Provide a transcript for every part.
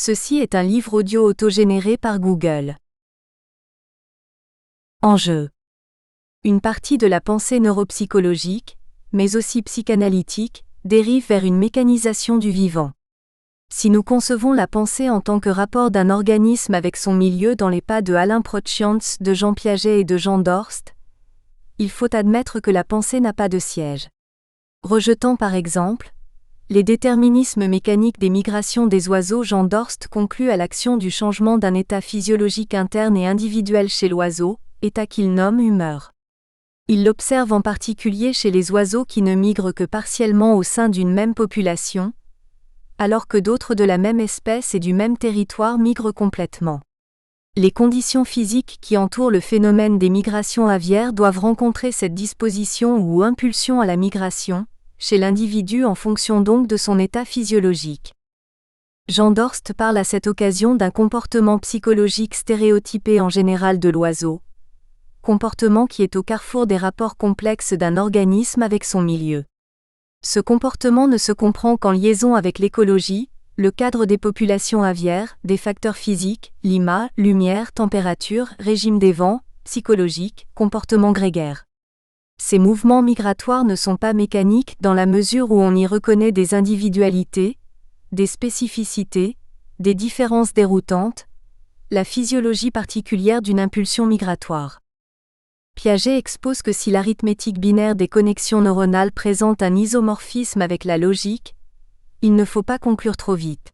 Ceci est un livre audio autogénéré par Google. Enjeu. Une partie de la pensée neuropsychologique, mais aussi psychanalytique, dérive vers une mécanisation du vivant. Si nous concevons la pensée en tant que rapport d'un organisme avec son milieu dans les pas de Alain Prochians, de Jean Piaget et de Jean Dorst, il faut admettre que la pensée n'a pas de siège. Rejetant par exemple les déterminismes mécaniques des migrations des oiseaux, Jean Dorst conclut à l'action du changement d'un état physiologique interne et individuel chez l'oiseau, état qu'il nomme humeur. Il l'observe en particulier chez les oiseaux qui ne migrent que partiellement au sein d'une même population, alors que d'autres de la même espèce et du même territoire migrent complètement. Les conditions physiques qui entourent le phénomène des migrations aviaires doivent rencontrer cette disposition ou impulsion à la migration, chez l'individu en fonction donc de son état physiologique. Jean Dorst parle à cette occasion d'un comportement psychologique stéréotypé en général de l'oiseau, comportement qui est au carrefour des rapports complexes d'un organisme avec son milieu. Ce comportement ne se comprend qu'en liaison avec l'écologie, le cadre des populations aviaires, des facteurs physiques, climat, lumière, température, régime des vents, psychologique, comportement grégaire. Ces mouvements migratoires ne sont pas mécaniques dans la mesure où on y reconnaît des individualités, des spécificités, des différences déroutantes, la physiologie particulière d'une impulsion migratoire. Piaget expose que si l'arithmétique binaire des connexions neuronales présente un isomorphisme avec la logique, il ne faut pas conclure trop vite.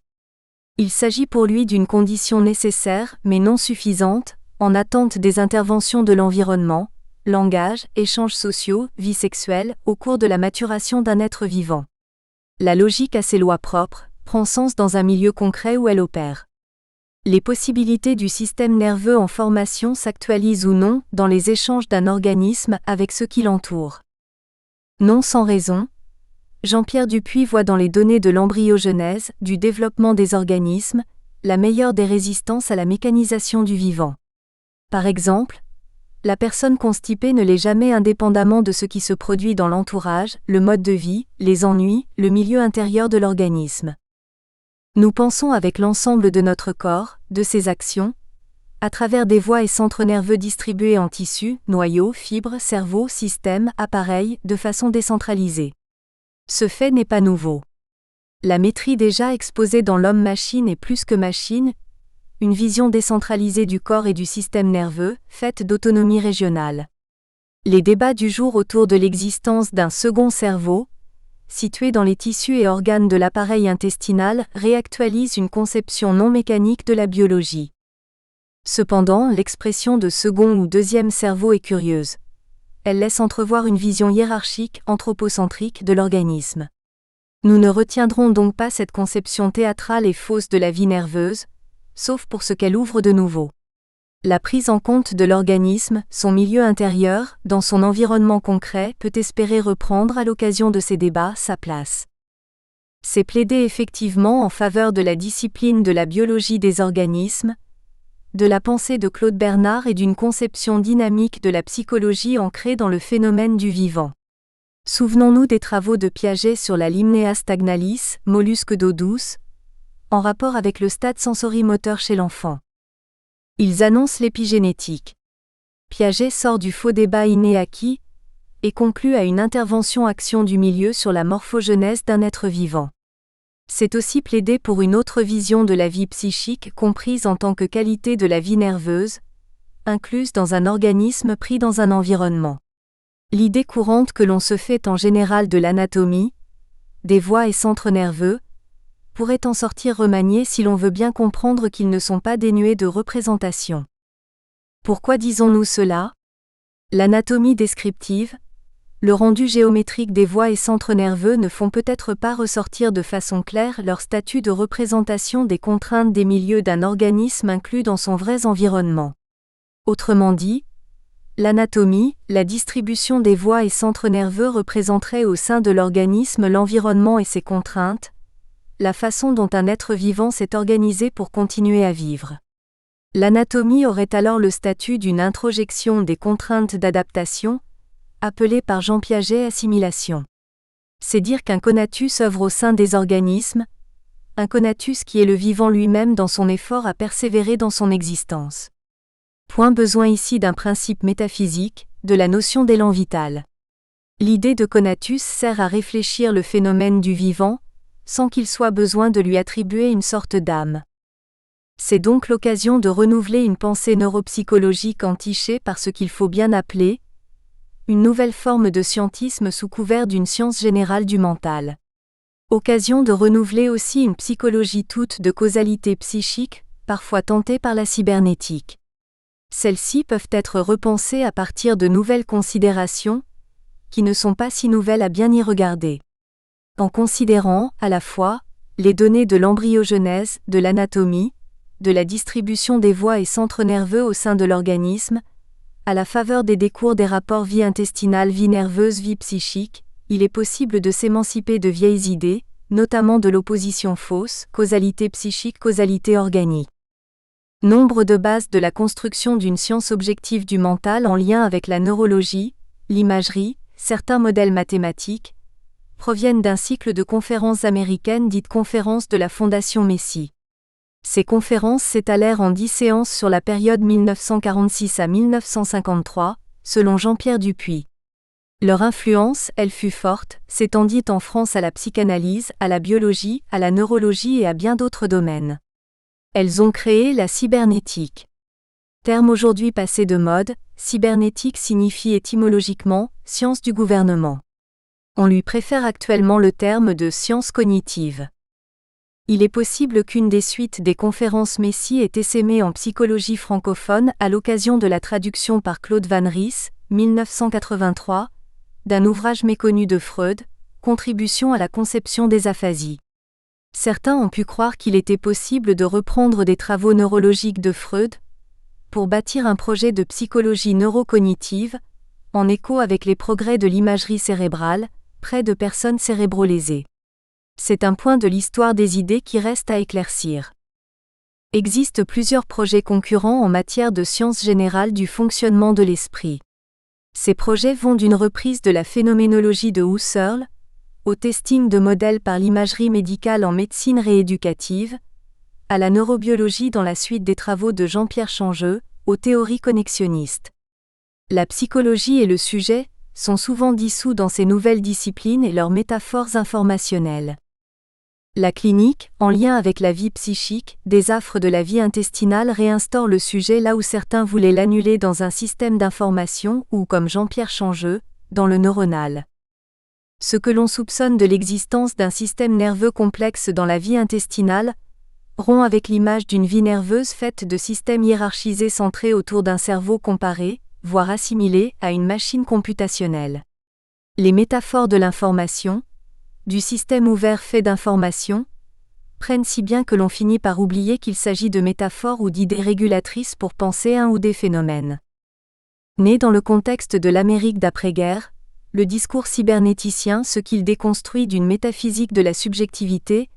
Il s'agit pour lui d'une condition nécessaire mais non suffisante, en attente des interventions de l'environnement, langage, échanges sociaux, vie sexuelle, au cours de la maturation d'un être vivant. La logique a ses lois propres, prend sens dans un milieu concret où elle opère. Les possibilités du système nerveux en formation s'actualisent ou non dans les échanges d'un organisme avec ceux qui l'entourent. Non sans raison, Jean-Pierre Dupuy voit dans les données de l'embryogenèse, du développement des organismes, la meilleure des résistances à la mécanisation du vivant. Par exemple, la personne constipée ne l'est jamais indépendamment de ce qui se produit dans l'entourage, le mode de vie, les ennuis, le milieu intérieur de l'organisme. Nous pensons avec l'ensemble de notre corps, de ses actions, à travers des voies et centres nerveux distribués en tissus, noyaux, fibres, cerveau, système, appareils, de façon décentralisée. Ce fait n'est pas nouveau. La métrie déjà exposée dans l'homme-machine est plus que machine, une vision décentralisée du corps et du système nerveux, faite d'autonomie régionale. Les débats du jour autour de l'existence d'un second cerveau, situé dans les tissus et organes de l'appareil intestinal, réactualisent une conception non mécanique de la biologie. Cependant, l'expression de second ou deuxième cerveau est curieuse. Elle laisse entrevoir une vision hiérarchique, anthropocentrique de l'organisme. Nous ne retiendrons donc pas cette conception théâtrale et fausse de la vie nerveuse, sauf pour ce qu'elle ouvre de nouveau. La prise en compte de l'organisme, son milieu intérieur, dans son environnement concret, peut espérer reprendre à l'occasion de ces débats sa place. C'est plaider effectivement en faveur de la discipline de la biologie des organismes, de la pensée de Claude Bernard et d'une conception dynamique de la psychologie ancrée dans le phénomène du vivant. Souvenons-nous des travaux de Piaget sur la Limnea stagnalis, mollusque d'eau douce, en rapport avec le stade sensorimoteur chez l'enfant. Ils annoncent l'épigénétique. Piaget sort du faux débat inné-acquis et conclut à une intervention-action du milieu sur la morphogenèse d'un être vivant. C'est aussi plaider pour une autre vision de la vie psychique comprise en tant que qualité de la vie nerveuse, incluse dans un organisme pris dans un environnement. L'idée courante que l'on se fait en général de l'anatomie, des voies et centres nerveux, pourrait en sortir remaniée si l'on veut bien comprendre qu'ils ne sont pas dénués de représentation. Pourquoi disons-nous cela ? L'anatomie descriptive, le rendu géométrique des voies et centres nerveux ne font peut-être pas ressortir de façon claire leur statut de représentation des contraintes des milieux d'un organisme inclus dans son vrai environnement. Autrement dit, l'anatomie, la distribution des voies et centres nerveux représenterait au sein de l'organisme l'environnement et ses contraintes, la façon dont un être vivant s'est organisé pour continuer à vivre. L'anatomie aurait alors le statut d'une introjection des contraintes d'adaptation, appelée par Jean Piaget assimilation. C'est dire qu'un conatus œuvre au sein des organismes, un conatus qui est le vivant lui-même dans son effort à persévérer dans son existence. Point besoin ici d'un principe métaphysique, de la notion d'élan vital. L'idée de conatus sert à réfléchir le phénomène du vivant, sans qu'il soit besoin de lui attribuer une sorte d'âme. C'est donc l'occasion de renouveler une pensée neuropsychologique entichée par ce qu'il faut bien appeler une nouvelle forme de scientisme sous couvert d'une science générale du mental. Occasion de renouveler aussi une psychologie toute de causalité psychique, parfois tentée par la cybernétique. Celles-ci peuvent être repensées à partir de nouvelles considérations, qui ne sont pas si nouvelles à bien y regarder. En considérant, à la fois, les données de l'embryogenèse, de l'anatomie, de la distribution des voies et centres nerveux au sein de l'organisme, à la faveur des décours des rapports vie intestinale, vie nerveuse, vie psychique, il est possible de s'émanciper de vieilles idées, notamment de l'opposition fausse, causalité psychique, causalité organique. Nombre de bases de la construction d'une science objective du mental en lien avec la neurologie, l'imagerie, certains modèles mathématiques, proviennent d'un cycle de conférences américaines dites conférences de la Fondation Messi. Ces conférences s'étalèrent en 10 séances sur la période 1946 à 1953, selon Jean-Pierre Dupuy. Leur influence, elle fut forte, s'étendit en France à la psychanalyse, à la biologie, à la neurologie et à bien d'autres domaines. Elles ont créé la cybernétique. Terme aujourd'hui passé de mode, cybernétique signifie étymologiquement « science du gouvernement ». On lui préfère actuellement le terme de « science cognitive ». Il est possible qu'une des suites des conférences Messi ait essaimé en psychologie francophone à l'occasion de la traduction par Claude Van Ries, 1983, d'un ouvrage méconnu de Freud, Contribution à la conception des aphasies. Certains ont pu croire qu'il était possible de reprendre des travaux neurologiques de Freud pour bâtir un projet de psychologie neurocognitive, en écho avec les progrès de l'imagerie cérébrale, près de personnes cérébro-lésées. C'est un point de l'histoire des idées qui reste à éclaircir. Existent plusieurs projets concurrents en matière de sciences générales du fonctionnement de l'esprit. Ces projets vont d'une reprise de la phénoménologie de Husserl, au testing de modèles par l'imagerie médicale en médecine rééducative, à la neurobiologie dans la suite des travaux de Jean-Pierre Changeux, aux théories connexionnistes. La psychologie et le sujet sont souvent dissous dans ces nouvelles disciplines et leurs métaphores informationnelles. La clinique, en lien avec la vie psychique, des affres de la vie intestinale réinstaure le sujet là où certains voulaient l'annuler dans un système d'information ou, comme Jean-Pierre Changeux, dans le neuronal. Ce que l'on soupçonne de l'existence d'un système nerveux complexe dans la vie intestinale rompt avec l'image d'une vie nerveuse faite de systèmes hiérarchisés centrés autour d'un cerveau comparé, voire assimilé, à une machine computationnelle. Les métaphores de l'information, du système ouvert fait d'informations, prennent si bien que l'on finit par oublier qu'il s'agit de métaphores ou d'idées régulatrices pour penser un ou des phénomènes. Né dans le contexte de l'Amérique d'après-guerre, le discours cybernéticien, ce qu'il déconstruit d'une métaphysique de la subjectivité,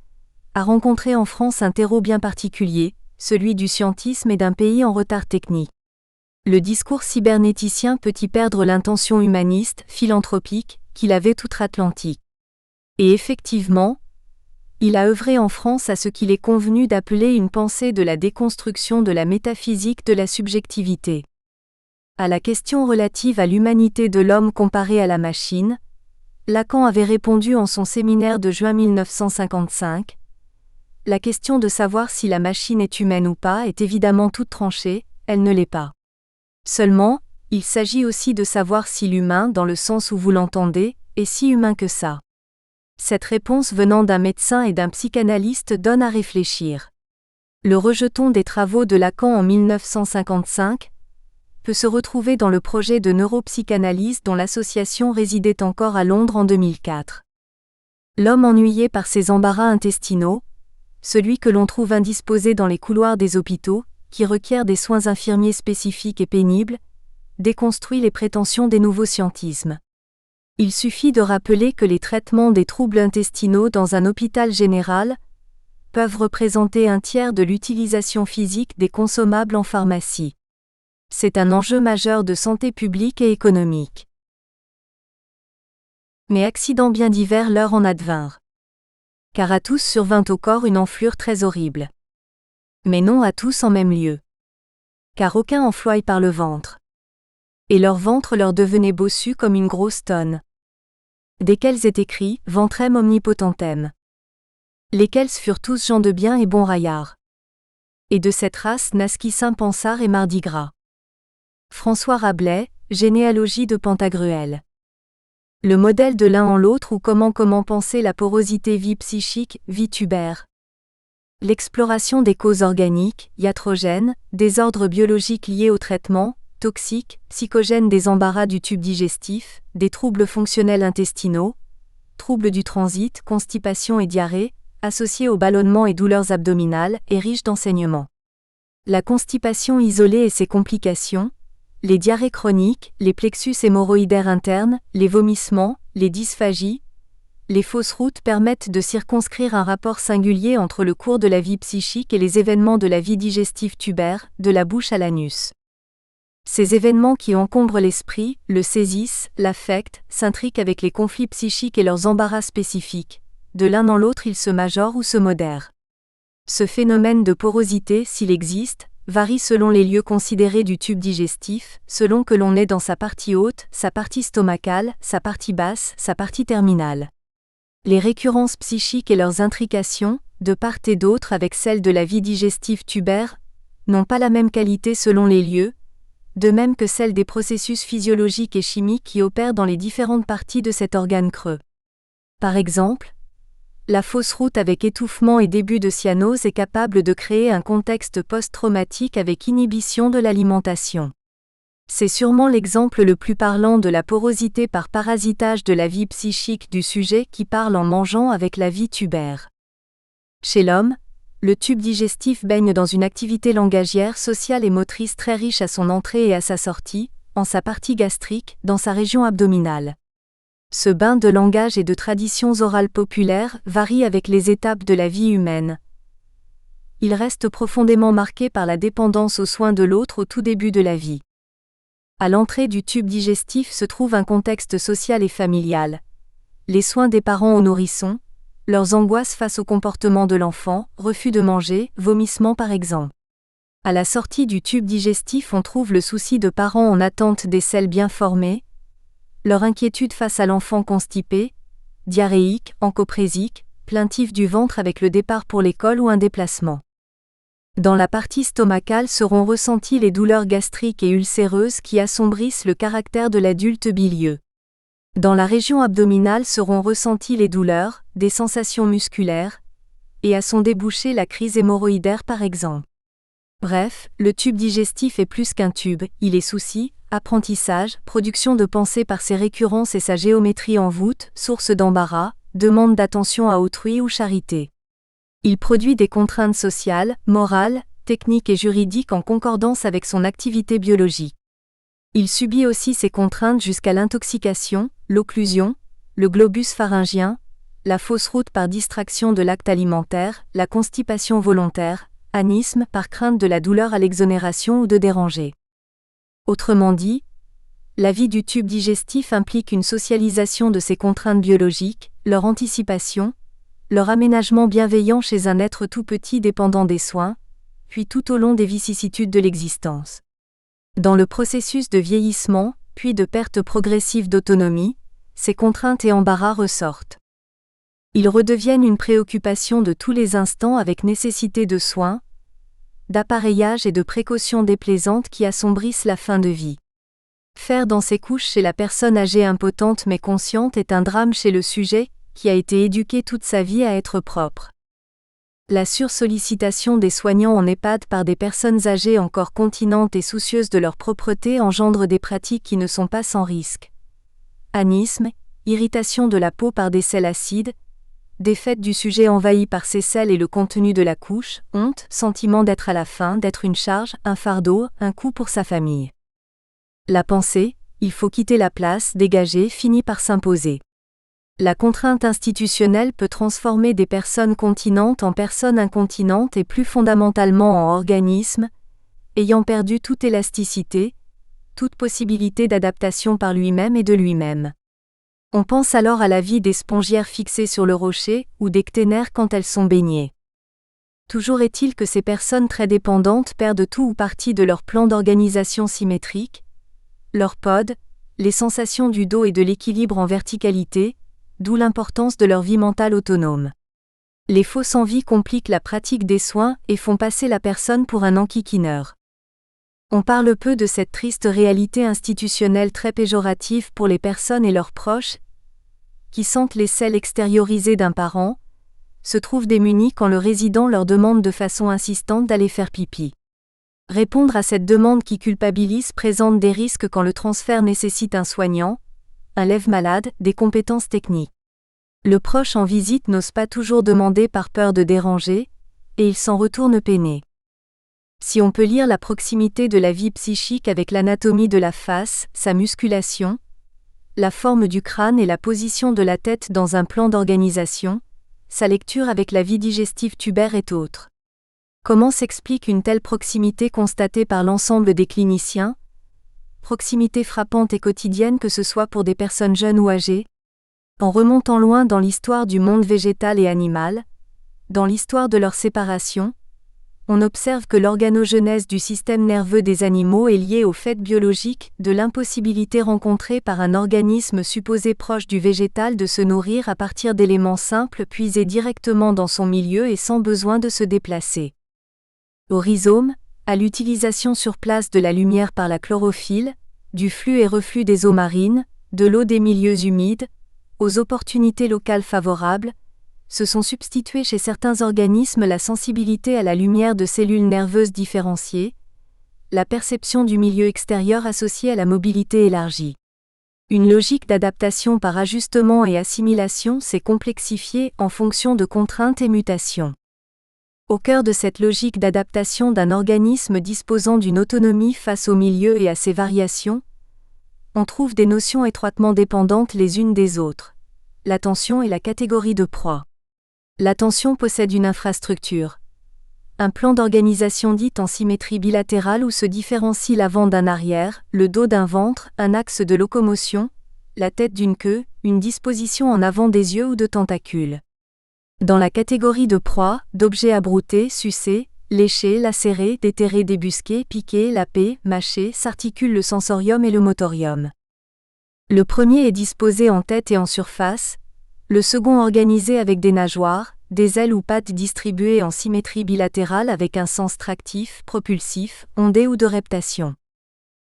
a rencontré en France un terreau bien particulier, celui du scientisme et d'un pays en retard technique. Le discours cybernéticien peut y perdre l'intention humaniste, philanthropique, qu'il avait outre-Atlantique. Et effectivement, il a œuvré en France à ce qu'il est convenu d'appeler une pensée de la déconstruction de la métaphysique de la subjectivité. À la question relative à l'humanité de l'homme comparée à la machine, Lacan avait répondu en son séminaire de juin 1955 : la question de savoir si la machine est humaine ou pas est évidemment toute tranchée, elle ne l'est pas. Seulement, il s'agit aussi de savoir si l'humain, dans le sens où vous l'entendez, est si humain que ça. Cette réponse venant d'un médecin et d'un psychanalyste donne à réfléchir. Le rejeton des travaux de Lacan en 1955 peut se retrouver dans le projet de neuropsychanalyse dont l'association résidait encore à Londres en 2004. L'homme ennuyé par ses embarras intestinaux, celui que l'on trouve indisposé dans les couloirs des hôpitaux, qui requiert des soins infirmiers spécifiques et pénibles, déconstruit les prétentions des nouveaux scientismes. Il suffit de rappeler que les traitements des troubles intestinaux dans un hôpital général peuvent représenter un tiers de l'utilisation physique des consommables en pharmacie. C'est un enjeu majeur de santé publique et économique. Mais accidents bien divers leur en advinrent. Car à tous survint au corps une enflure très horrible. Mais non à tous en même lieu. Car aucun enfloie par le ventre. Et leur ventre leur devenait bossu comme une grosse tonne. Desquels est écrit, Ventrem omnipotentem. Lesquels furent tous gens de bien et bons raillards. Et de cette race naskit saint Pansart et Mardi Gras. François Rabelais, Généalogie de Pantagruel. Le modèle de l'un en l'autre ou comment penser la porosité vie psychique, vie tubaire. L'exploration des causes organiques, iatrogènes, désordres biologiques liés au traitement, toxiques, psychogènes des embarras du tube digestif, des troubles fonctionnels intestinaux, troubles du transit, constipation et diarrhée, associés aux ballonnements et douleurs abdominales, et riche d'enseignements. La constipation isolée et ses complications, les diarrhées chroniques, les plexus hémorroïdaires internes, les vomissements, les dysphagies, les fausses routes permettent de circonscrire un rapport singulier entre le cours de la vie psychique et les événements de la vie digestive tubaire, de la bouche à l'anus. Ces événements qui encombrent l'esprit, le saisissent, l'affectent, s'intriquent avec les conflits psychiques et leurs embarras spécifiques. De l'un dans l'autre ils se majorent ou se modèrent. Ce phénomène de porosité, s'il existe, varie selon les lieux considérés du tube digestif, selon que l'on est dans sa partie haute, sa partie stomacale, sa partie basse, sa partie terminale. Les récurrences psychiques et leurs intrications, de part et d'autre avec celles de la vie digestive tubaire, n'ont pas la même qualité selon les lieux, de même que celles des processus physiologiques et chimiques qui opèrent dans les différentes parties de cet organe creux. Par exemple, la fausse route avec étouffement et début de cyanose est capable de créer un contexte post-traumatique avec inhibition de l'alimentation. C'est sûrement l'exemple le plus parlant de la porosité par parasitage de la vie psychique du sujet qui parle en mangeant avec la vie tubaire. Chez l'homme, le tube digestif baigne dans une activité langagière, sociale et motrice très riche à son entrée et à sa sortie, en sa partie gastrique, dans sa région abdominale. Ce bain de langage et de traditions orales populaires varie avec les étapes de la vie humaine. Il reste profondément marqué par la dépendance aux soins de l'autre au tout début de la vie. À l'entrée du tube digestif se trouve un contexte social et familial. Les soins des parents au nourrisson, leurs angoisses face au comportement de l'enfant, refus de manger, vomissements par exemple. À la sortie du tube digestif on trouve le souci de parents en attente des selles bien formées, leur inquiétude face à l'enfant constipé, diarrhéique, encoprésique, plaintif du ventre avec le départ pour l'école ou un déplacement. Dans la partie stomacale seront ressenties les douleurs gastriques et ulcéreuses qui assombrissent le caractère de l'adulte bilieux. Dans la région abdominale seront ressenties les douleurs, des sensations musculaires, et à son débouché la crise hémorroïdaire par exemple. Bref, le tube digestif est plus qu'un tube, il est souci, apprentissage, production de pensée par ses récurrences et sa géométrie en voûte, source d'embarras, demande d'attention à autrui ou charité. Il produit des contraintes sociales, morales, techniques et juridiques en concordance avec son activité biologique. Il subit aussi ces contraintes jusqu'à l'intoxication, l'occlusion, le globus pharyngien, la fausse route par distraction de l'acte alimentaire, la constipation volontaire, anisme par crainte de la douleur à l'exonération ou de déranger. Autrement dit, la vie du tube digestif implique une socialisation de ces contraintes biologiques, leur anticipation, leur aménagement bienveillant chez un être tout petit dépendant des soins, puis tout au long des vicissitudes de l'existence. Dans le processus de vieillissement, puis de perte progressive d'autonomie, ces contraintes et embarras ressortent. Ils redeviennent une préoccupation de tous les instants avec nécessité de soins, d'appareillage et de précautions déplaisantes qui assombrissent la fin de vie. Faire dans ses couches chez la personne âgée impotente mais consciente est un drame chez le sujet, qui a été éduqué toute sa vie à être propre. La sursollicitation des soignants en EHPAD par des personnes âgées encore continentes et soucieuses de leur propreté engendre des pratiques qui ne sont pas sans risque. Anisme, irritation de la peau par des sels acides, défaite du sujet envahi par ces sels et le contenu de la couche, honte, sentiment d'être à la fin, d'être une charge, un fardeau, un coût pour sa famille. La pensée, il faut quitter la place, dégager, finit par s'imposer. La contrainte institutionnelle peut transformer des personnes continentes en personnes incontinentes et plus fondamentalement en organismes, ayant perdu toute élasticité, toute possibilité d'adaptation par lui-même et de lui-même. On pense alors à la vie des spongiaires fixées sur le rocher ou des cténaires quand elles sont baignées. Toujours est-il que ces personnes très dépendantes perdent tout ou partie de leur plan d'organisation symétrique, leur pod, les sensations du dos et de l'équilibre en verticalité, d'où l'importance de leur vie mentale autonome. Les fausses envies compliquent la pratique des soins et font passer la personne pour un enquiquineur. On parle peu de cette triste réalité institutionnelle très péjorative pour les personnes et leurs proches, qui sentent les selles extériorisées d'un parent, se trouvent démunis quand le résident leur demande de façon insistante d'aller faire pipi. Répondre à cette demande qui culpabilise présente des risques quand le transfert nécessite un soignant, un lève-malade, des compétences techniques. Le proche en visite n'ose pas toujours demander par peur de déranger, et il s'en retourne peiné. Si on peut lire la proximité de la vie psychique avec l'anatomie de la face, sa musculation, la forme du crâne et la position de la tête dans un plan d'organisation, sa lecture avec la vie digestive tubaire est autre. Comment s'explique une telle proximité constatée par l'ensemble des cliniciens ? Proximité frappante et quotidienne que ce soit pour des personnes jeunes ou âgées ? En remontant loin dans l'histoire du monde végétal et animal, dans l'histoire de leur séparation, on observe que l'organogenèse du système nerveux des animaux est liée au fait biologique de l'impossibilité rencontrée par un organisme supposé proche du végétal de se nourrir à partir d'éléments simples puisés directement dans son milieu et sans besoin de se déplacer. Au rhizome, à l'utilisation sur place de la lumière par la chlorophylle, du flux et reflux des eaux marines, de l'eau des milieux humides, aux opportunités locales favorables, se sont substitués chez certains organismes la sensibilité à la lumière de cellules nerveuses différenciées, la perception du milieu extérieur associée à la mobilité élargie. Une logique d'adaptation par ajustement et assimilation s'est complexifiée en fonction de contraintes et mutations. Au cœur de cette logique d'adaptation d'un organisme disposant d'une autonomie face au milieu et à ses variations, on trouve des notions étroitement dépendantes les unes des autres. L'attention et la catégorie de proie. L'attention possède une infrastructure. Un plan d'organisation dit en symétrie bilatérale où se différencie l'avant d'un arrière, le dos d'un ventre, un axe de locomotion, la tête d'une queue, une disposition en avant des yeux ou de tentacules. Dans la catégorie de proie, d'objets à brouter, sucer, lécher, lacérer, déterrer, débusquer, piquer, laper, mâcher, s'articulent le sensorium et le motorium. Le premier est disposé en tête et en surface, le second organisé avec des nageoires, des ailes ou pattes distribuées en symétrie bilatérale avec un sens tractif, propulsif, ondé ou de reptation.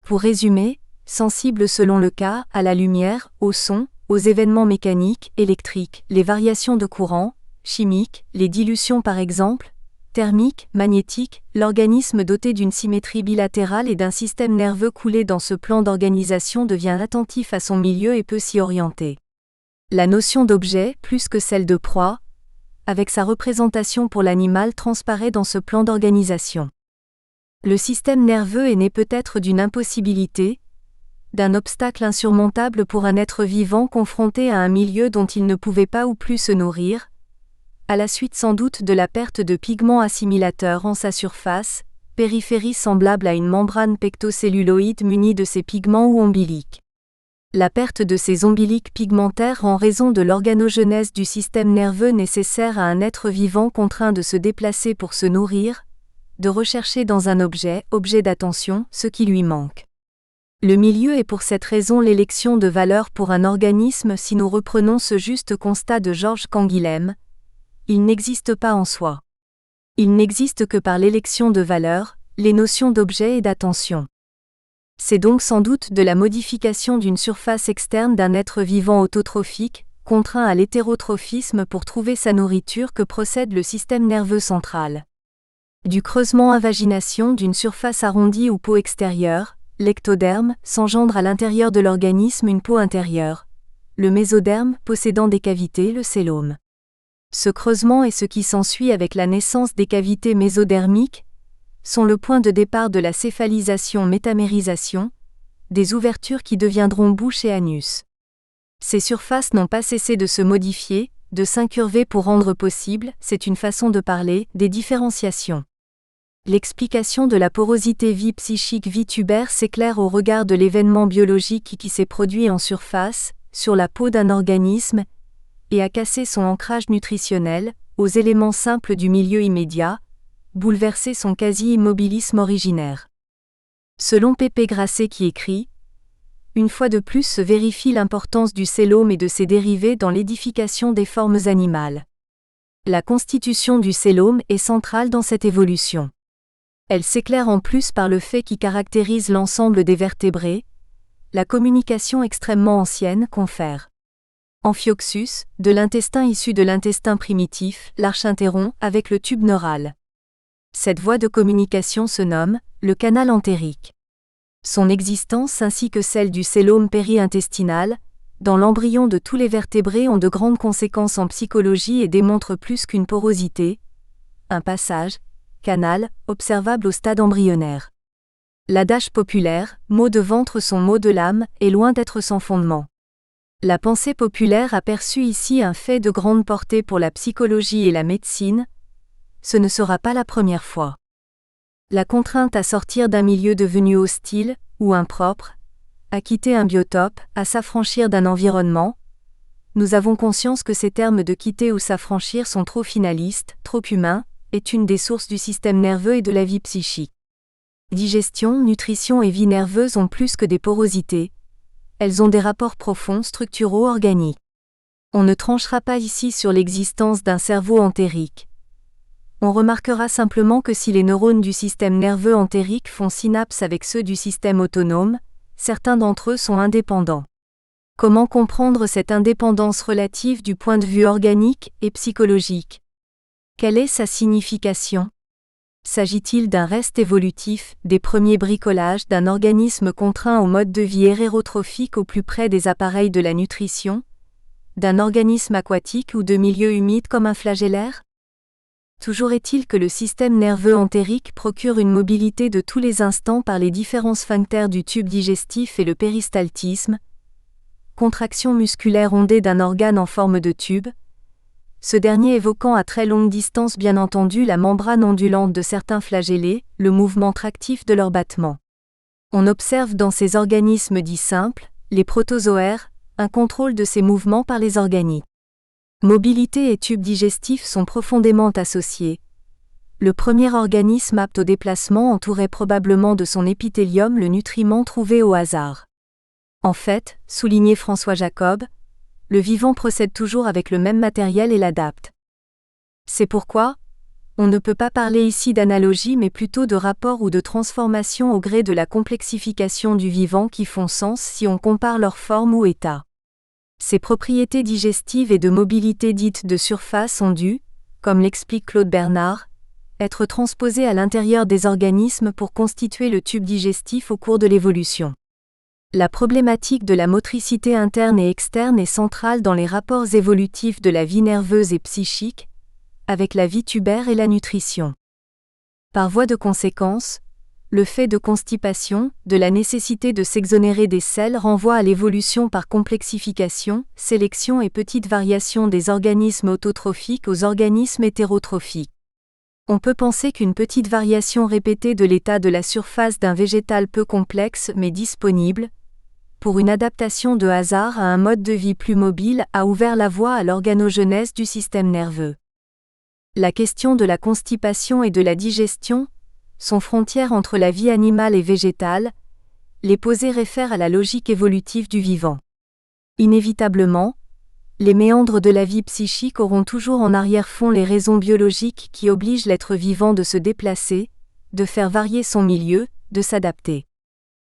Pour résumer, sensible selon le cas, à la lumière, au son, aux événements mécaniques, électriques, les variations de courant, chimiques, les dilutions par exemple, thermiques, magnétiques, l'organisme doté d'une symétrie bilatérale et d'un système nerveux coulé dans ce plan d'organisation devient attentif à son milieu et peut s'y orienter. La notion d'objet, plus que celle de proie, avec sa représentation pour l'animal transparaît dans ce plan d'organisation. Le système nerveux est né peut-être d'une impossibilité, d'un obstacle insurmontable pour un être vivant confronté à un milieu dont il ne pouvait pas ou plus se nourrir, à la suite sans doute de la perte de pigments assimilateurs en sa surface, périphérie semblable à une membrane pectocellulloïde munie de ces pigments ou ombiliques. La perte de ces ombiliques pigmentaires en raison de l'organogenèse du système nerveux nécessaire à un être vivant contraint de se déplacer pour se nourrir, de rechercher dans un objet d'attention, ce qui lui manque. Le milieu est pour cette raison l'élection de valeur pour un organisme si nous reprenons ce juste constat de Georges Canguilhem. Il n'existe pas en soi. Il n'existe que par l'élection de valeur, les notions d'objet et d'attention. C'est donc sans doute de la modification d'une surface externe d'un être vivant autotrophique, contraint à l'hétérotrophisme pour trouver sa nourriture que procède le système nerveux central. Du creusement-invagination d'une surface arrondie ou peau extérieure, l'ectoderme, s'engendre à l'intérieur de l'organisme une peau intérieure. Le mésoderme, possédant des cavités, le célome. Ce creusement et ce qui s'ensuit avec la naissance des cavités mésodermiques, sont le point de départ de la céphalisation-métamérisation, des ouvertures qui deviendront bouche et anus. Ces surfaces n'ont pas cessé de se modifier, de s'incurver pour rendre possible, c'est une façon de parler, des différenciations. L'explication de la porosité vie psychique vie tubaire s'éclaire au regard de l'événement biologique qui s'est produit en surface, sur la peau d'un organisme, et à casser son ancrage nutritionnel, aux éléments simples du milieu immédiat, bouleverser son quasi-immobilisme originaire. Selon Pepe Grasset qui écrit, une fois de plus se vérifie l'importance du cellome et de ses dérivés dans l'édification des formes animales. La constitution du cellome est centrale dans cette évolution. Elle s'éclaire en plus par le fait qui caractérise l'ensemble des vertébrés, la communication extrêmement ancienne confère. Amphioxus, de l'intestin issu de l'intestin primitif, l'archintéron, avec le tube neural. Cette voie de communication se nomme le canal entérique. Son existence ainsi que celle du cellome péri-intestinal, dans l'embryon de tous les vertébrés ont de grandes conséquences en psychologie et démontrent plus qu'une porosité, un passage, canal, observable au stade embryonnaire. L'adage populaire, mot de ventre son mot de l'âme, est loin d'être sans fondement. La pensée populaire a perçu ici un fait de grande portée pour la psychologie et la médecine. Ce ne sera pas la première fois. La contrainte à sortir d'un milieu devenu hostile, ou impropre, à quitter un biotope, à s'affranchir d'un environnement. Nous avons conscience que ces termes de quitter ou s'affranchir sont trop finalistes, trop humains, est une des sources du système nerveux et de la vie psychique. Digestion, nutrition et vie nerveuse ont plus que des porosités. Elles ont des rapports profonds, structuraux, organiques. On ne tranchera pas ici sur l'existence d'un cerveau entérique. On remarquera simplement que si les neurones du système nerveux entérique font synapse avec ceux du système autonome, certains d'entre eux sont indépendants. Comment comprendre cette indépendance relative du point de vue organique et psychologique ? Quelle est sa signification ? S'agit-il d'un reste évolutif, des premiers bricolages d'un organisme contraint au mode de vie érotrophique au plus près des appareils de la nutrition, d'un organisme aquatique ou de milieu humide comme un flagellaire ? Toujours est-il que le système nerveux entérique procure une mobilité de tous les instants par les différents sphincters du tube digestif et le péristaltisme, contraction musculaire ondée d'un organe en forme de tube, ce dernier évoquant à très longue distance bien entendu la membrane ondulante de certains flagellés, le mouvement tractif de leurs battements. On observe dans ces organismes dits simples, les protozoaires, un contrôle de ces mouvements par les organiques. Mobilité et tube digestif sont profondément associés. Le premier organisme apte au déplacement entourait probablement de son épithélium le nutriment trouvé au hasard. En fait, soulignait François Jacob, le vivant procède toujours avec le même matériel et l'adapte. C'est pourquoi, on ne peut pas parler ici d'analogie mais plutôt de rapport ou de transformation au gré de la complexification du vivant qui font sens si on compare leur forme ou état. Ces propriétés digestives et de mobilité dites de surface ont dû, comme l'explique Claude Bernard, être transposées à l'intérieur des organismes pour constituer le tube digestif au cours de l'évolution. La problématique de la motricité interne et externe est centrale dans les rapports évolutifs de la vie nerveuse et psychique, avec la vie tubaire et la nutrition. Par voie de conséquence, le fait de constipation, de la nécessité de s'exonérer des selles renvoie à l'évolution par complexification, sélection et petite variation des organismes autotrophiques aux organismes hétérotrophiques. On peut penser qu'une petite variation répétée de l'état de la surface d'un végétal peu complexe mais disponible, pour une adaptation de hasard à un mode de vie plus mobile a ouvert la voie à l'organogenèse du système nerveux. La question de la constipation et de la digestion, son frontière entre la vie animale et végétale, les poser réfère à la logique évolutive du vivant. Inévitablement, les méandres de la vie psychique auront toujours en arrière-fond les raisons biologiques qui obligent l'être vivant de se déplacer, de faire varier son milieu, de s'adapter.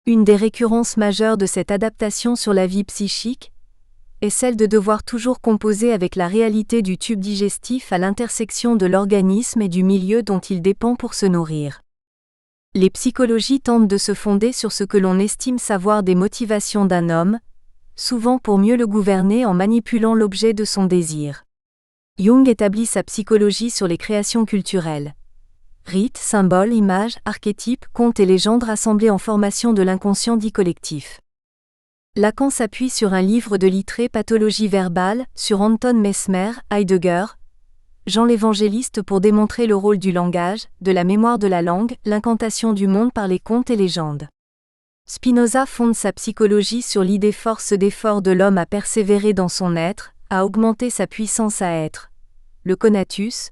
Une des récurrences majeures de cette adaptation sur la vie psychique est celle de devoir toujours composer avec la réalité du tube digestif à l'intersection de l'organisme et du milieu dont il dépend pour se nourrir. Les psychologies tentent de se fonder sur ce que l'on estime savoir des motivations d'un homme, souvent pour mieux le gouverner en manipulant l'objet de son désir. Jung établit sa psychologie sur les créations culturelles. Rites, symboles, images, archétypes, contes et légendes rassemblés en formation de l'inconscient dit collectif. Lacan s'appuie sur un livre de Littré Pathologie verbale, sur Anton Mesmer, Heidegger, Jean l'Évangéliste pour démontrer le rôle du langage, de la mémoire de la langue, l'incantation du monde par les contes et légendes. Spinoza fonde sa psychologie sur l'idée force d'effort de l'homme à persévérer dans son être, à augmenter sa puissance à être. Le conatus.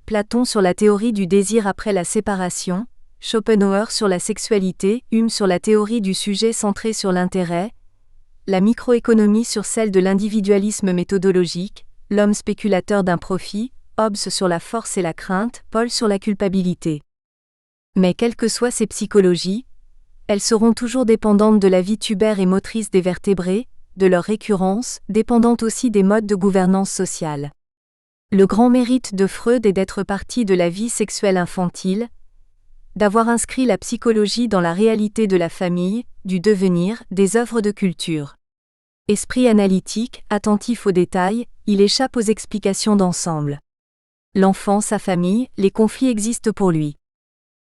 Platon sur la théorie du désir après la séparation, Schopenhauer sur la sexualité, Hume sur la théorie du sujet centré sur l'intérêt, la microéconomie sur celle de l'individualisme méthodologique, l'homme spéculateur d'un profit, Hobbes sur la force et la crainte, Paul sur la culpabilité. Mais quelles que soient ces psychologies, elles seront toujours dépendantes de la vie tubaire et motrice des vertébrés, de leur récurrence, dépendantes aussi des modes de gouvernance sociale. Le grand mérite de Freud est d'être parti de la vie sexuelle infantile, d'avoir inscrit la psychologie dans la réalité de la famille, du devenir, des œuvres de culture. Esprit analytique, attentif aux détails, il échappe aux explications d'ensemble. L'enfant, sa famille, les conflits existent pour lui.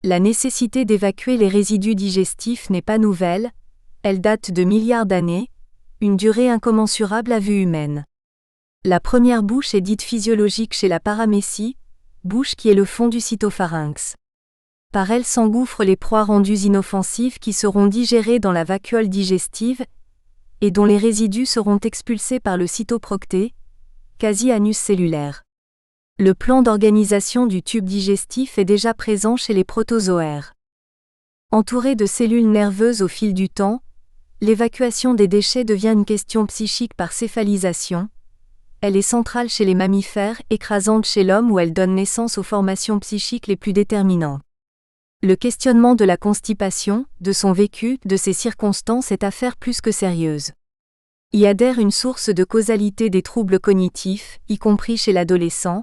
La nécessité d'évacuer les résidus digestifs n'est pas nouvelle, elle date de milliards d'années, une durée incommensurable à vue humaine. La première bouche est dite physiologique chez la paramécie, bouche qui est le fond du cytopharynx. Par elle s'engouffrent les proies rendues inoffensives qui seront digérées dans la vacuole digestive et dont les résidus seront expulsés par le cytoprocté, quasi-anus cellulaire. Le plan d'organisation du tube digestif est déjà présent chez les protozoaires. Entouré de cellules nerveuses au fil du temps, l'évacuation des déchets devient une question psychique par céphalisation. Elle est centrale chez les mammifères, écrasante chez l'homme où elle donne naissance aux formations psychiques les plus déterminantes. Le questionnement de la constipation, de son vécu, de ses circonstances est affaire plus que sérieuse. Y adhère une source de causalité des troubles cognitifs, y compris chez l'adolescent,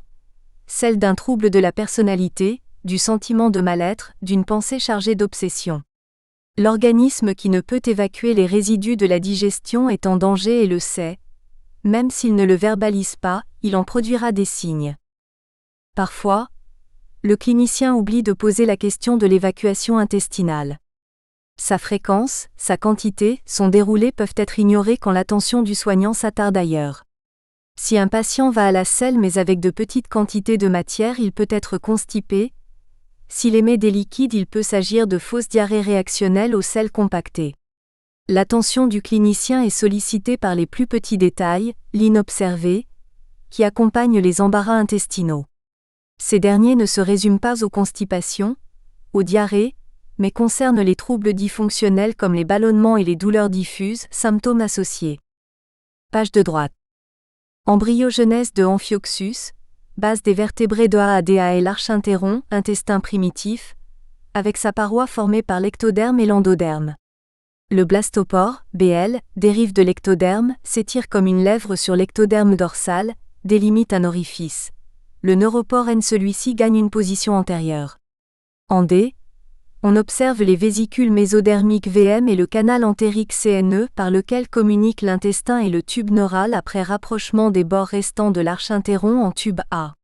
celle d'un trouble de la personnalité, du sentiment de mal-être, d'une pensée chargée d'obsession. L'organisme qui ne peut évacuer les résidus de la digestion est en danger et le sait. Même s'il ne le verbalise pas, il en produira des signes. Parfois, le clinicien oublie de poser la question de l'évacuation intestinale. Sa fréquence, sa quantité, son déroulé peuvent être ignorés quand l'attention du soignant s'attarde ailleurs. Si un patient va à la selle mais avec de petites quantités de matière, il peut être constipé. S'il émet des liquides, il peut s'agir de fausses diarrhées réactionnelles aux selles compactées. L'attention du clinicien est sollicitée par les plus petits détails, l'inobservé, qui accompagnent les embarras intestinaux. Ces derniers ne se résument pas aux constipations, aux diarrhées, mais concernent les troubles dits fonctionnels comme les ballonnements et les douleurs diffuses, symptômes associés. Page de droite. Embryogenèse de Amphioxus, base des vertébrés de A à D à l'archintéron, intestin primitif, avec sa paroi formée par l'ectoderme et l'endoderme. Le blastopore, BL, dérive de l'ectoderme, s'étire comme une lèvre sur l'ectoderme dorsal, délimite un orifice. Le neuropore N, celui-ci gagne une position antérieure. En D, on observe les vésicules mésodermiques VM et le canal entérique CNE par lequel communiquent l'intestin et le tube neural après rapprochement des bords restants de l'archintéron en tube A.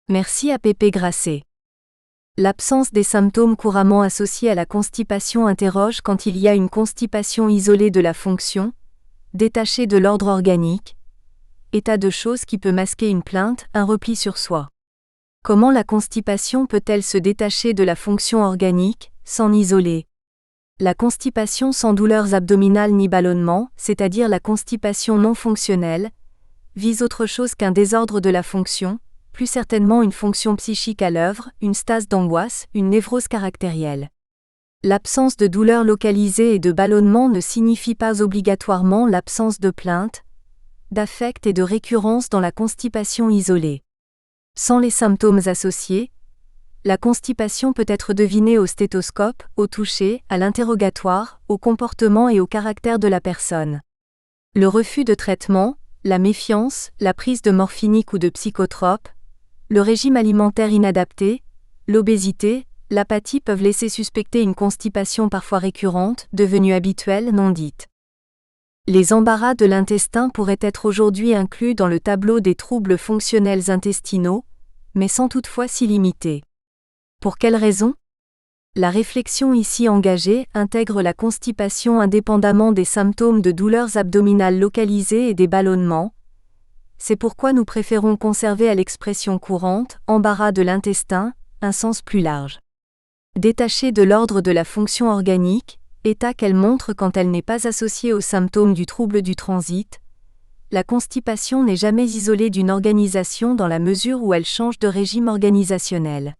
Merci à Pépé Grasset. L'absence des symptômes couramment associés à la constipation interroge quand il y a une constipation isolée de la fonction, détachée de l'ordre organique, état de choses qui peut masquer une plainte, un repli sur soi. Comment la constipation peut-elle se détacher de la fonction organique, s'en isoler ? La constipation sans douleurs abdominales ni ballonnement, c'est-à-dire la constipation non fonctionnelle, vise autre chose qu'un désordre de la fonction, plus certainement une fonction psychique à l'œuvre, une stase d'angoisse, une névrose caractérielle. L'absence de douleur localisée et de ballonnement ne signifie pas obligatoirement l'absence de plainte, d'affect et de récurrence dans la constipation isolée. Sans les symptômes associés, la constipation peut être devinée au stéthoscope, au toucher, à l'interrogatoire, au comportement et au caractère de la personne. Le refus de traitement, la méfiance, la prise de morphinique ou de psychotropes, le régime alimentaire inadapté, l'obésité, l'apathie peuvent laisser suspecter une constipation parfois récurrente, devenue habituelle, non dite. Les embarras de l'intestin pourraient être aujourd'hui inclus dans le tableau des troubles fonctionnels intestinaux, mais sans toutefois s'y limiter. Pour quelles raisons ? La réflexion ici engagée intègre la constipation indépendamment des symptômes de douleurs abdominales localisées et des ballonnements. C'est pourquoi nous préférons conserver à l'expression courante, embarras de l'intestin, un sens plus large. Détaché de l'ordre de la fonction organique, état qu'elle montre quand elle n'est pas associée aux symptômes du trouble du transit. La constipation n'est jamais isolée d'une organisation dans la mesure où elle change de régime organisationnel.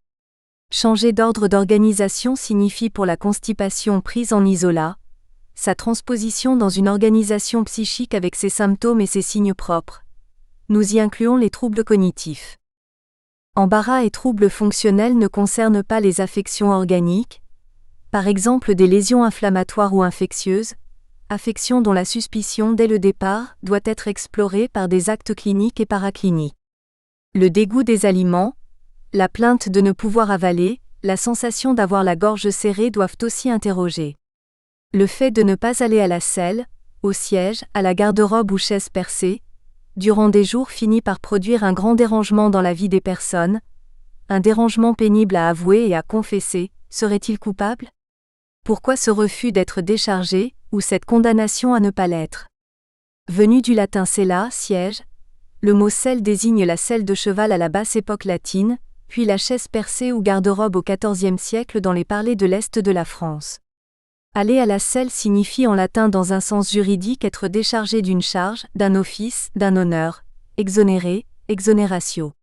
Changer d'ordre d'organisation signifie pour la constipation prise en isolat, sa transposition dans une organisation psychique avec ses symptômes et ses signes propres. Nous y incluons les troubles cognitifs. Embarras et troubles fonctionnels ne concernent pas les affections organiques, par exemple des lésions inflammatoires ou infectieuses, affections dont la suspicion dès le départ doit être explorée par des actes cliniques et paracliniques. Le dégoût des aliments, la plainte de ne pouvoir avaler, la sensation d'avoir la gorge serrée doivent aussi interroger. Le fait de ne pas aller à la selle, au siège, à la garde-robe ou chaise percée, durant des jours finit par produire un grand dérangement dans la vie des personnes, un dérangement pénible à avouer et à confesser. Serait-il coupable ? Pourquoi ce refus d'être déchargé, ou cette condamnation à ne pas l'être ? Venu du latin sella, siège, le mot selle désigne la selle de cheval à la basse époque latine, puis la chaise percée ou garde-robe au XIVe siècle dans les parlers de l'Est de la France. Aller à la selle signifie en latin dans un sens juridique être déchargé d'une charge, d'un office, d'un honneur, exonéré, exonératio.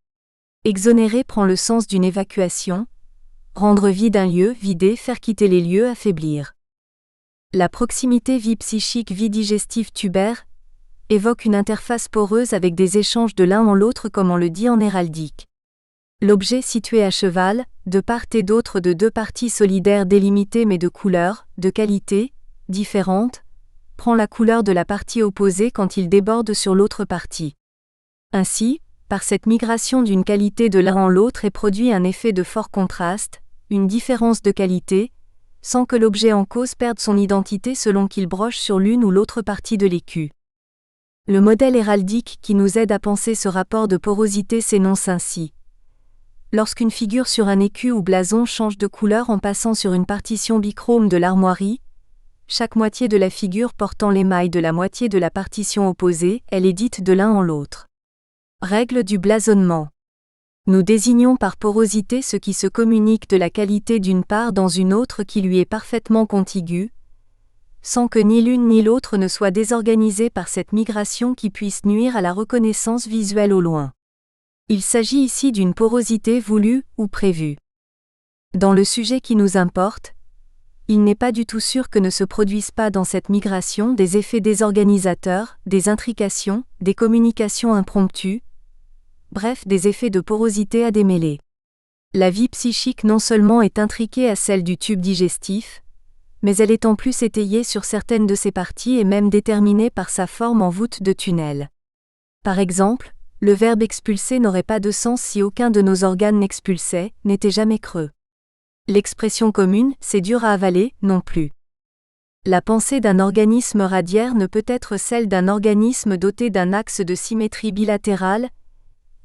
Exonérer prend le sens d'une évacuation, rendre vide un lieu, vider, faire quitter les lieux, affaiblir. La proximité vie psychique, vie digestive tubaire évoque une interface poreuse avec des échanges de l'un en l'autre comme on le dit en héraldique. L'objet situé à cheval, de part et d'autre de deux parties solidaires délimitées mais de couleurs, de qualité, différentes, prend la couleur de la partie opposée quand il déborde sur l'autre partie. Ainsi, par cette migration d'une qualité de l'un en l'autre est produit un effet de fort contraste, une différence de qualité, sans que l'objet en cause perde son identité selon qu'il broche sur l'une ou l'autre partie de l'écu. Le modèle héraldique qui nous aide à penser ce rapport de porosité s'énonce ainsi. Lorsqu'une figure sur un écu ou blason change de couleur en passant sur une partition bichrome de l'armoirie, chaque moitié de la figure portant l'émail de la moitié de la partition opposée, elle est dite de l'un en l'autre. Règle du blasonnement. Nous désignons par porosité ce qui se communique de la qualité d'une part dans une autre qui lui est parfaitement contiguë, sans que ni l'une ni l'autre ne soit désorganisée par cette migration qui puisse nuire à la reconnaissance visuelle au loin. Il s'agit ici d'une porosité voulue ou prévue. Dans le sujet qui nous importe, il n'est pas du tout sûr que ne se produisent pas dans cette migration des effets désorganisateurs, des intrications, des communications impromptues, bref des effets de porosité à démêler. La vie psychique non seulement est intriquée à celle du tube digestif, mais elle est en plus étayée sur certaines de ses parties et même déterminée par sa forme en voûte de tunnel. Par exemple, le verbe expulser n'aurait pas de sens si aucun de nos organes n'expulsait, n'était jamais creux. L'expression commune, c'est dur à avaler, non plus. La pensée d'un organisme radiaire ne peut être celle d'un organisme doté d'un axe de symétrie bilatérale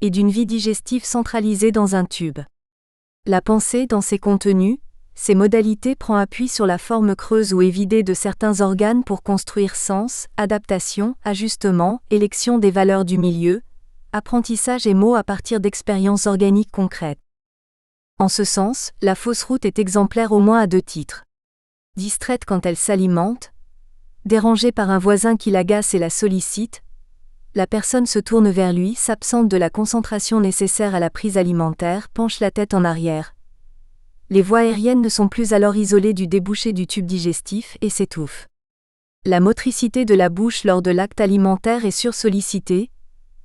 et d'une vie digestive centralisée dans un tube. La pensée dans ses contenus, ses modalités prend appui sur la forme creuse ou évidée de certains organes pour construire sens, adaptation, ajustement, élection des valeurs du milieu, apprentissage et mots à partir d'expériences organiques concrètes. En ce sens, la fausse route est exemplaire au moins à deux titres. Distraite quand elle s'alimente, dérangée par un voisin qui l'agace et la sollicite, la personne se tourne vers lui, s'absente de la concentration nécessaire à la prise alimentaire, penche la tête en arrière. Les voies aériennes ne sont plus alors isolées du débouché du tube digestif et s'étouffent. La motricité de la bouche lors de l'acte alimentaire est sursollicitée.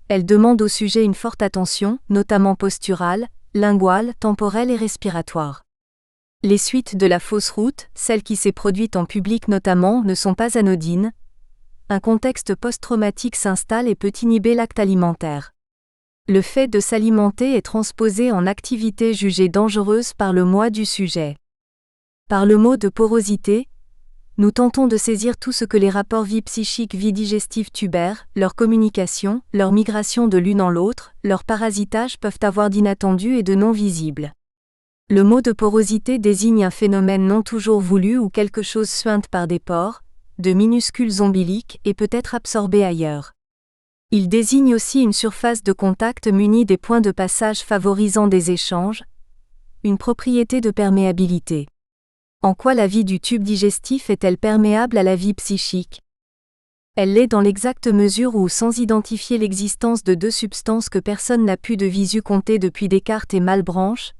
Elle demande au sujet une forte attention, notamment posturale, linguale, temporelle et respiratoire. Les suites de la fausse route, celle qui s'est produite en public notamment, ne sont pas anodines. Un contexte post-traumatique s'installe et peut inhiber l'acte alimentaire. Le fait de s'alimenter est transposé en activité jugée dangereuse par le moi du sujet. Par le mot de porosité, nous tentons de saisir tout ce que les rapports vie psychique, vie digestive tubaire, leur communication, leur migration de l'une en l'autre, leur parasitage peuvent avoir d'inattendus et de non visibles. Le mot de porosité désigne un phénomène non toujours voulu où quelque chose suinte par des pores, de minuscules ombiliques et peut être absorbé ailleurs. Il désigne aussi une surface de contact munie des points de passage favorisant des échanges, une propriété de perméabilité. En quoi la vie du tube digestif est-elle perméable à la vie psychique? Elle l'est dans l'exacte mesure où, sans identifier l'existence de deux substances que personne n'a pu de visu compter depuis Descartes et Malebranche,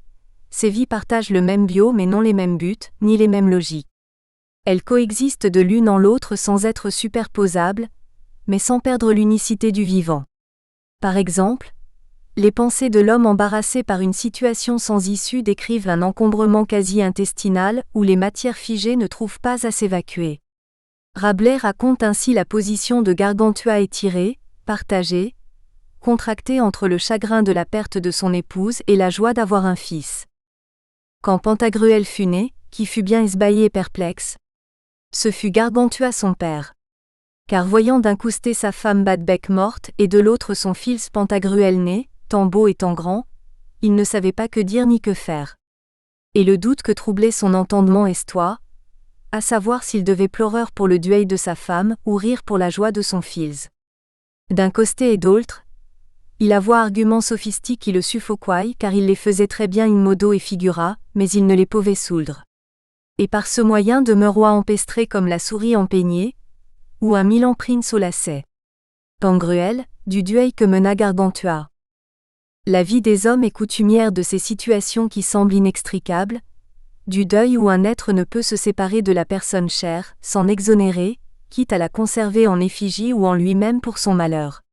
ces vies partagent le même bio mais non les mêmes buts, ni les mêmes logiques. Elles coexistent de l'une en l'autre sans être superposables, mais sans perdre l'unicité du vivant. Par exemple, les pensées de l'homme embarrassé par une situation sans issue décrivent un encombrement quasi-intestinal où les matières figées ne trouvent pas à s'évacuer. Rabelais raconte ainsi la position de Gargantua étirée, partagée, contractée entre le chagrin de la perte de son épouse et la joie d'avoir un fils. Quand Pantagruel fut né, qui fut bien esbahi et perplexe, ce fut Gargantua son père. Car voyant d'un côté sa femme Badbec morte et de l'autre son fils Pantagruel né, tant beau et tant grand, il ne savait pas que dire ni que faire. Et le doute que troublait son entendement estoit, à savoir s'il devait pleurer pour le deuil de sa femme ou rire pour la joie de son fils. D'un côté et d'autre, il avoit arguments sophistiques qui le suffoquaient car il les faisait très bien in modo et figura, mais il ne les pouvait souldre. Et par ce moyen demeura empestré comme la souris empeignée, ou un Milan prince au lacet. Pantagruel, du deuil que mena Gargantua. La vie des hommes est coutumière de ces situations qui semblent inextricables, du deuil où un être ne peut se séparer de la personne chère, s'en exonérer, quitte à la conserver en effigie ou en lui-même pour son malheur.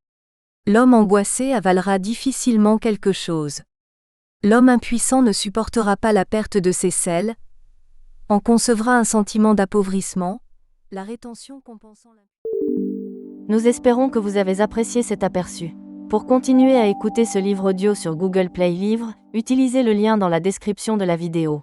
L'homme angoissé avalera difficilement quelque chose. L'homme impuissant ne supportera pas la perte de ses selles, en concevra un sentiment d'appauvrissement, la rétention compensant la... Nous espérons que vous avez apprécié cet aperçu. Pour continuer à écouter ce livre audio sur Google Play Livres, utilisez le lien dans la description de la vidéo.